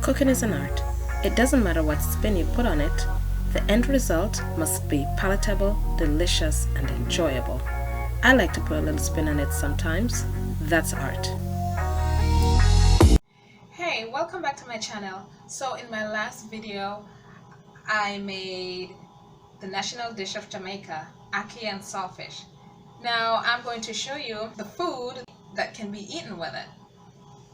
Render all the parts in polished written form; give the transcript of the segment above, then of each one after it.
Cooking is an art. It doesn't matter what spin you put on it, the end result must be palatable, delicious, and enjoyable. I like to put a little spin on it sometimes. That's art. Hey, welcome back to my channel. So in my last video, I made the national dish of Jamaica, Ackee and Saltfish. Now I'm going to show you the food that can be eaten with it.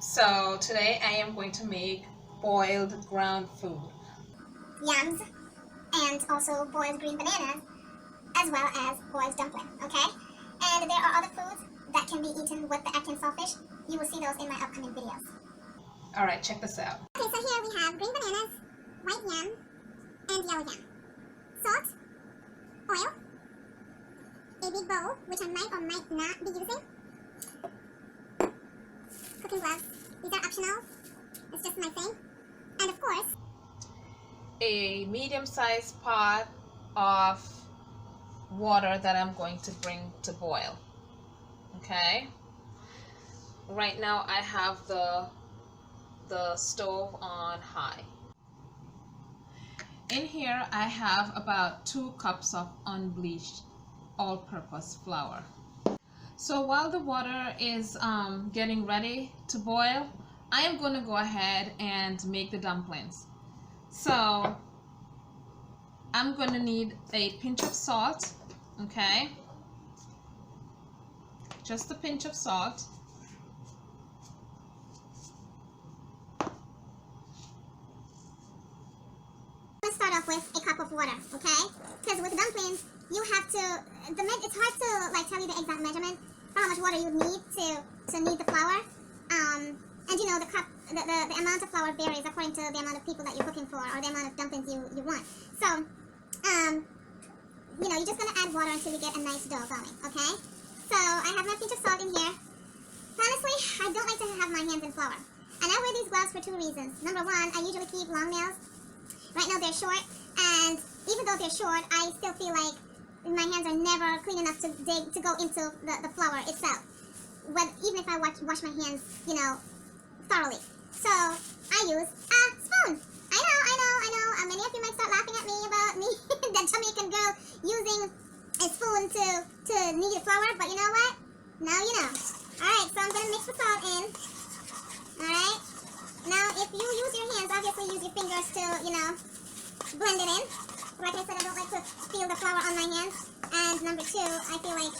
So today I am going to make boiled ground food. Yams, and also boiled green bananas, as well as boiled dumpling, okay? And there are other foods that can be eaten with the Ackee and Saltfish. You will see those in my upcoming videos. Alright, check this out. Okay, so here we have green bananas, white yam, and yellow yam. Salt, oil, a big bowl, which I might or might not be using. Cooking gloves, these are optional. It's just my thing. And of course, a medium-sized pot of water that I'm going to bring to boil. Okay? Right now I have the stove on high. In here I have about 2 cups of unbleached all-purpose flour. So while the water is getting ready to boil, I am going to go ahead and make the dumplings. So I'm going to need a pinch of salt, okay? Just a pinch of salt. let's start off with a cup of water, okay? Because with dumplings, you have to, it's hard to like tell you the exact measurement for how much water you need to knead the flour. And you know, the amount of flour varies according to the amount of people that you're cooking for, or the amount of dumplings you want. So, you know, you're just gonna add water until you get a nice dough going, okay? So I have my pinch of salt in here. Honestly, I don't like to have my hands in flour. And I wear these gloves for 2 reasons. Number one, I usually keep long nails. Right now they're short, and even though they're short, I still feel like my hands are never clean enough to go into the flour itself. Even if I wash my hands, you know, thoroughly. So I use a spoon. I know. Many of you might start laughing at me about me, that Jamaican girl using a spoon to knead flour, but you know what? Now you know. Alright, so I'm going to mix the salt in. Alright. Now, if you use your hands, obviously use your fingers to, you know, blend it in. Like I said, I don't like to feel the flour on my hands. And number 2, I feel like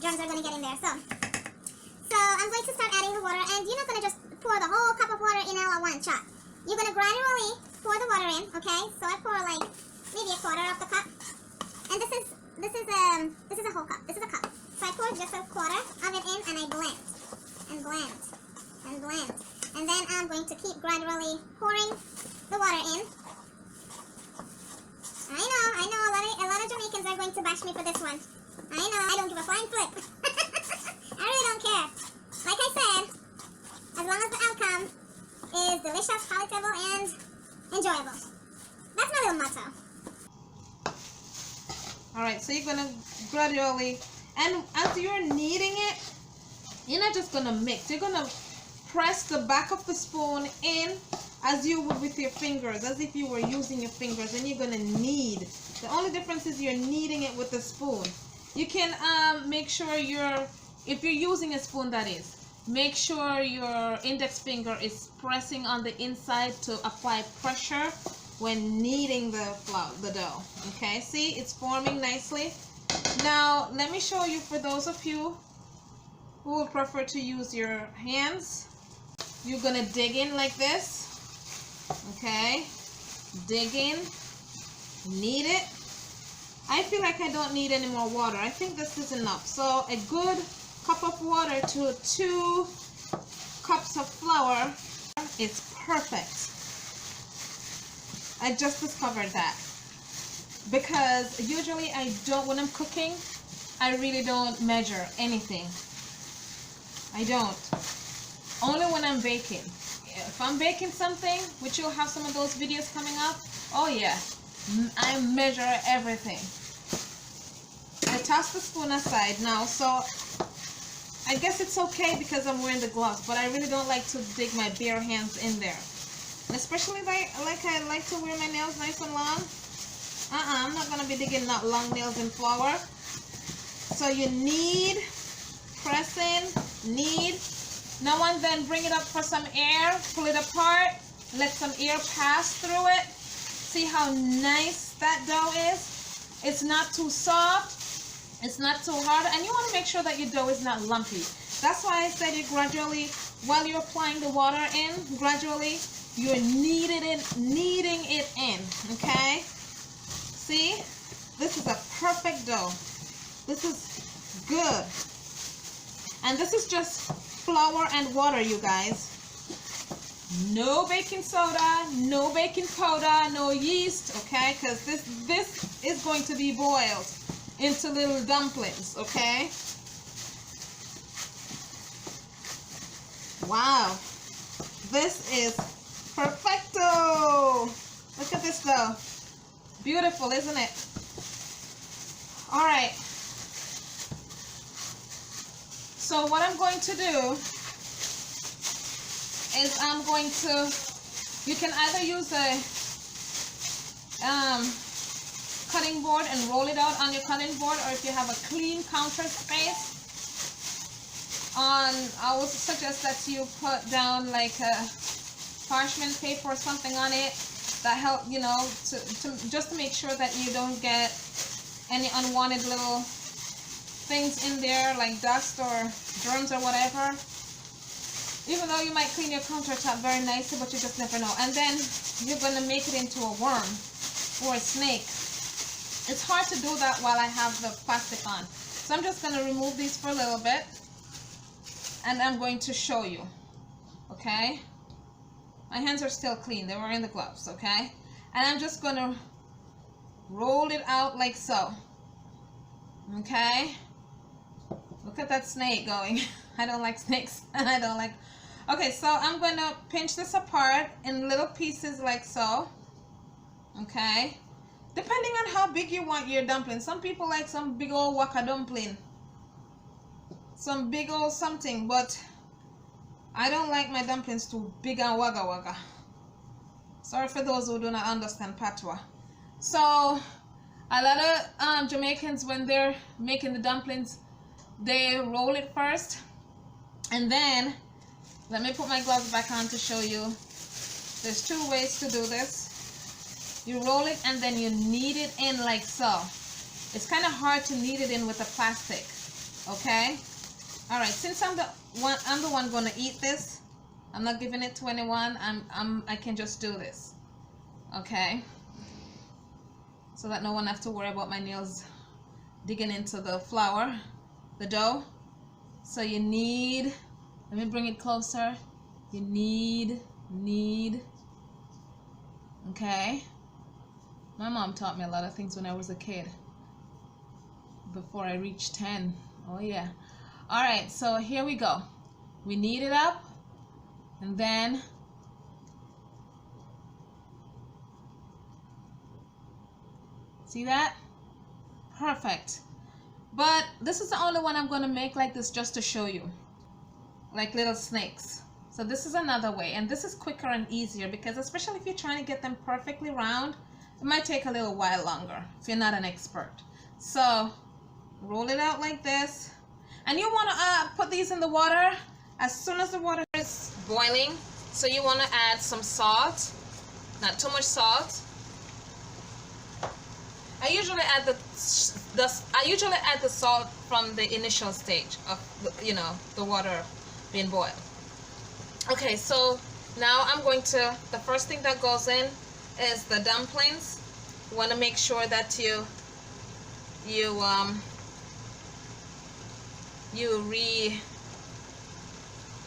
germs are going to get in there. So I'm going to start adding the water, and you're not going to just pour the whole cup of water in all at one shot. You're going to gradually pour the water in, okay? So I pour like maybe a quarter of the cup. And this is a whole cup. This is a cup. So I pour just a quarter of it in, and I blend. And blend. And blend. And then I'm going to keep gradually pouring the water in. I know, a lot of Jamaicans are going to bash me for this one. I know, I don't give a flying flip. I really don't care. Like I said, as long as the outcome is delicious, palatable, and enjoyable. That's my little motto. Alright, so you're going to gradually, and as you're kneading it, you're not just going to mix. You're going to press the back of the spoon in as you would with your fingers, as if you were using your fingers, and you're going to knead. The only difference is you're kneading it with the spoon. You can make sure if you're using a spoon, that is, make sure your index finger is pressing on the inside to apply pressure when kneading the dough. Okay, see, it's forming nicely. Now let me show you, for those of you who would prefer to use your hands, you're gonna dig in like this. Okay, dig in, knead it. I feel like I don't need any more water. I think this is enough. So a good cup of water to 2 cups of flour is perfect. I just discovered that, because usually I don't, when I'm cooking, I really don't measure anything. I don't. Only when I'm baking. If I'm baking something, which you'll have some of those videos coming up, oh yeah, I measure everything. I toss the spoon aside now, so I guess it's okay because I'm wearing the gloves, but I really don't like to dig my bare hands in there. especially like I like to wear my nails nice and long. I'm not gonna be digging that long nails in flour. So you knead, press in, knead. Now and then bring it up for some air, pull it apart, let some air pass through it. See how nice that dough is? It's not too soft, it's not too hard, and you want to make sure that your dough is not lumpy. That's why I said you gradually, while you're applying the water in, gradually you're kneading it in, okay? See, this is a perfect dough. This is good. And this is just flour and water, you guys. No baking soda, no baking powder, no yeast, okay? Because this is going to be boiled into little dumplings, okay? Wow, this is perfecto. Look at this dough. Beautiful, isn't it? All right. So what I'm going to do is I'm going to, you can either use a cutting board and roll it out on your cutting board, or if you have a clean counter space, I would suggest that you put down like a parchment paper or something on it that help, you know, to just to make sure that you don't get any unwanted little things in there like dust or germs or whatever. Even though you might clean your countertop very nicely, but you just never know. And then you're going to make it into a worm or a snake. It's hard to do that while I have the plastic on. So I'm just going to remove these for a little bit. And I'm going to show you. Okay? My hands are still clean. They were in the gloves. Okay? And I'm just going to roll it out like so. Okay? Look at that snake going. I don't like snakes. I don't like... Okay, so I'm going to pinch this apart in little pieces like so. Okay? Depending on how big you want your dumpling. Some people like some big old waka dumpling. Some big old something. But I don't like my dumplings too big and wagga wagga. Sorry for those who do not understand patois. So, a lot of Jamaicans, when they're making the dumplings, they roll it first. And then, let me put my gloves back on to show you. There's two ways to do this. You roll it and then you knead it in like so. It's kind of hard to knead it in with the plastic. Okay? Alright, since I'm the one gonna eat this, I'm not giving it to anyone. I can just do this. Okay? So that no one have to worry about my nails digging into the flour, the dough. So you knead, let me bring it closer. You knead. Okay? My mom taught me a lot of things when I was a kid. Before I reached 10. Oh yeah. Alright, so here we go. We knead it up. And then see that? Perfect. But this is the only one I'm going to make like this just to show you. Like little snakes. So this is another way. And this is quicker and easier because especially if you're trying to get them perfectly round, it might take a little while longer if you're not an expert. So roll it out like this. And you want to put these in the water as soon as the water is boiling. So you want to add some salt. Not too much salt. I usually add the salt from the initial stage of the water being boiled. Okay, so now I'm going to, the first thing that goes in is the dumplings. You want to make sure that you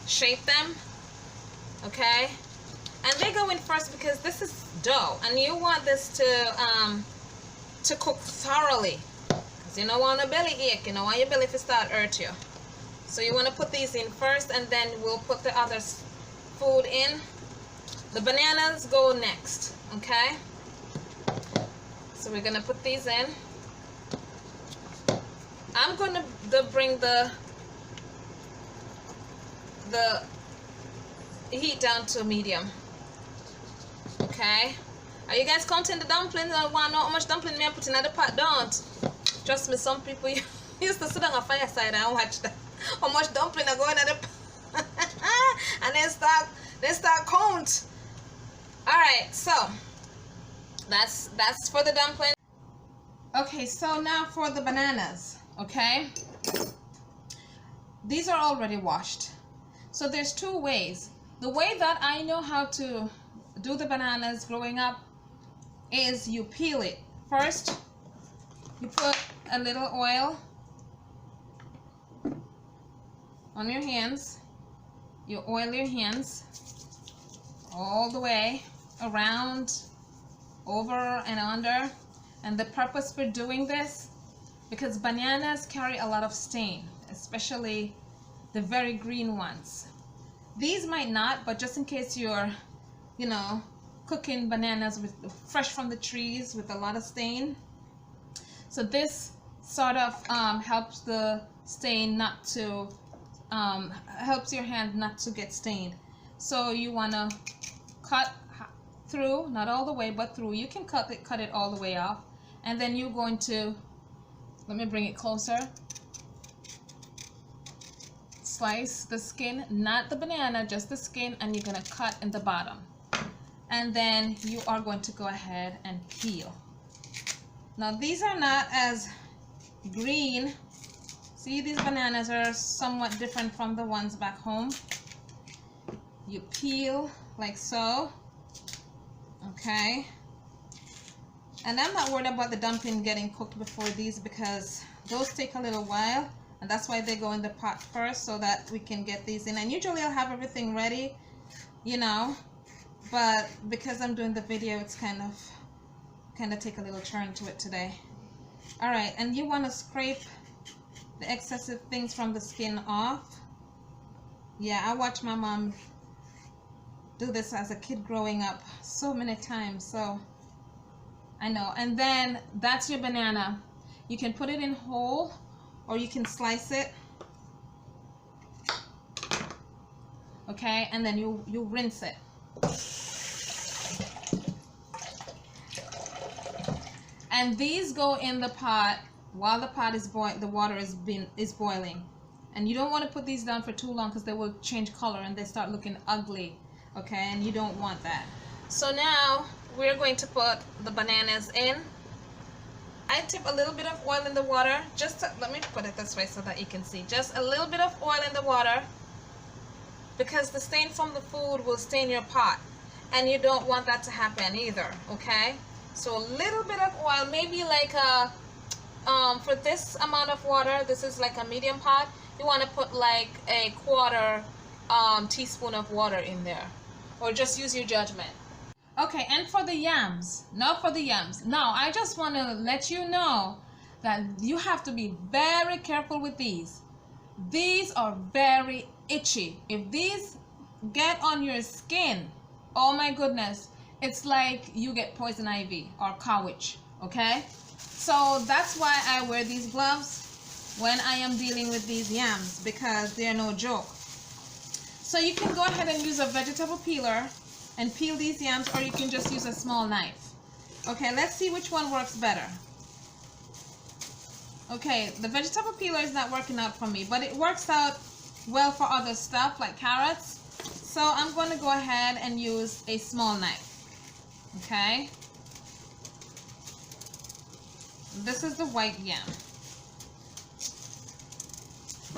reshape them. Okay, and they go in first because this is dough, and you want this to cook thoroughly, because you don't want a belly ache, you don't want your belly to start hurt you. So you want to put these in first, and then we'll put the other food in. The bananas go next. Okay, so we're gonna put these in. I'm gonna bring the heat down to medium. Okay. Are you guys counting the dumplings? I want to know how much dumpling me I put in the pot. Don't. Trust me, some people used to sit on a fireside and watch that. How much dumpling are going in the pot. And then start count. Alright, so that's for the dumpling. Okay, so now for the bananas. Okay. These are already washed. So there's two ways. The way that I know how to do the bananas growing up is you peel it. First, you put a little oil on your hands. You oil your hands all the way around, over and under. And the purpose for doing this, because bananas carry a lot of stain, especially the very green ones. These might not, but just in case you're, you know, cooking bananas with fresh from the trees with a lot of stain. So this sort of helps the stain not to, helps your hand not to get stained. So you want to cut through, not all the way, but through. You can cut it all the way off. And then you're going to, let me bring it closer. Slice the skin, not the banana, just the skin, and you're going to cut in the bottom. And then you are going to go ahead and peel. Now these are not as green. See, these bananas are somewhat different from the ones back home. You peel like so. Okay. And I'm not worried about the dumpling getting cooked before these, because those take a little while, and that's why they go in the pot first, so that we can get these in. And usually I'll have everything ready, you know, but because I'm doing the video, it's kind of take a little turn to it today. All right, and you want to scrape the excessive things from the skin off. Yeah, I watched my mom do this as a kid growing up so many times, so I know. And then that's your banana. You can put it in whole, or you can slice it. Okay, and then you rinse it. And these go in the pot while the pot is the water is boiling. And you don't want to put these down for too long, because they will change color and they start looking ugly. Okay, and you don't want that. So now we're going to put the bananas in. I tip a little bit of oil in the water, let me put it this way so that you can see. Just a little bit of oil in the water, because the stain from the food will stain your pot, and you don't want that to happen either. Okay, so a little bit of oil, maybe like a for this amount of water, this is like a medium pot, you want to put like a quarter teaspoon of water in there, or just use your judgment. Okay, and for the yams, now I just want to let you know that you have to be very careful with these. These are very itchy. If these get on your skin, oh my goodness, it's like you get poison ivy or cowitch. Okay, so that's why I wear these gloves when I am dealing with these yams, because they're no joke. So you can go ahead and use a vegetable peeler and peel these yams, or you can just use a small knife. Okay, let's see which one works better. Okay, the vegetable peeler is not working out for me, but it works out well for other stuff like carrots. So I'm going to go ahead and use a small knife. Okay, this is the white yam.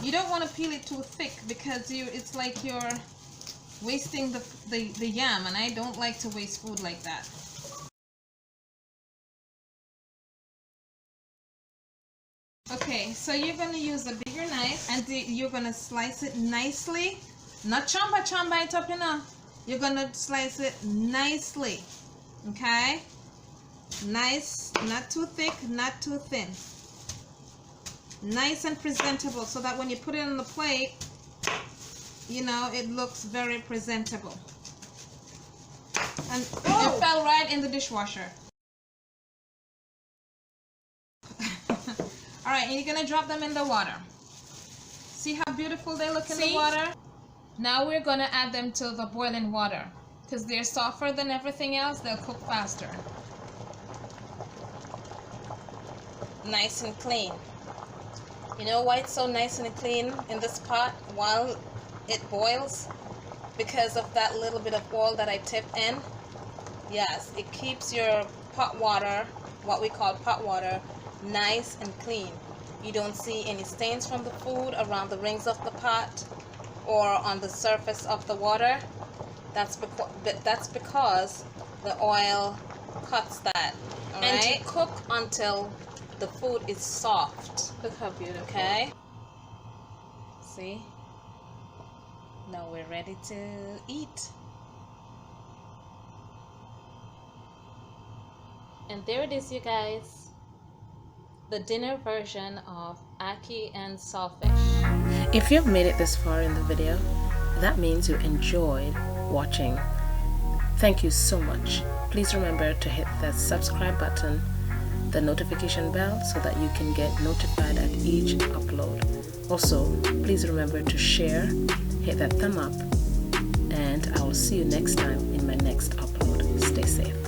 You don't want to peel it too thick, because it's like you're wasting the yam, and I don't like to waste food like that. Okay, so you're going to use a bigger knife, and you're going to slice it nicely. Not chamba it up, you know. You're going to slice it nicely. Okay? Nice, not too thick, not too thin. Nice and presentable, so that when you put it on the plate, you know, it looks very presentable. And it fell right in the dishwasher. Alright, and you're going to drop them in the water. See how beautiful they look in the water? Now we're going to add them to the boiling water. because they're softer than everything else. They'll cook faster. Nice and clean. You know why it's so nice and clean in this pot while it boils? Because of that little bit of oil that I tip in. Yes, it keeps your pot water, what we call pot water, nice and clean. You don't see any stains from the food around the rings of the pot or on the surface of the water. That's because the oil cuts that. All right? And you cook until the food is soft. Look how beautiful. Okay. See? Now we're ready to eat. And there it is, you guys. The dinner version of Ackee and Saltfish. If you've made it this far in the video, that means you enjoyed watching. Thank you so much. Please remember to hit the subscribe button, the notification bell, so that you can get notified at each upload. Also, please remember to share, hit that thumb up, and I will see you next time in my next upload. Stay safe.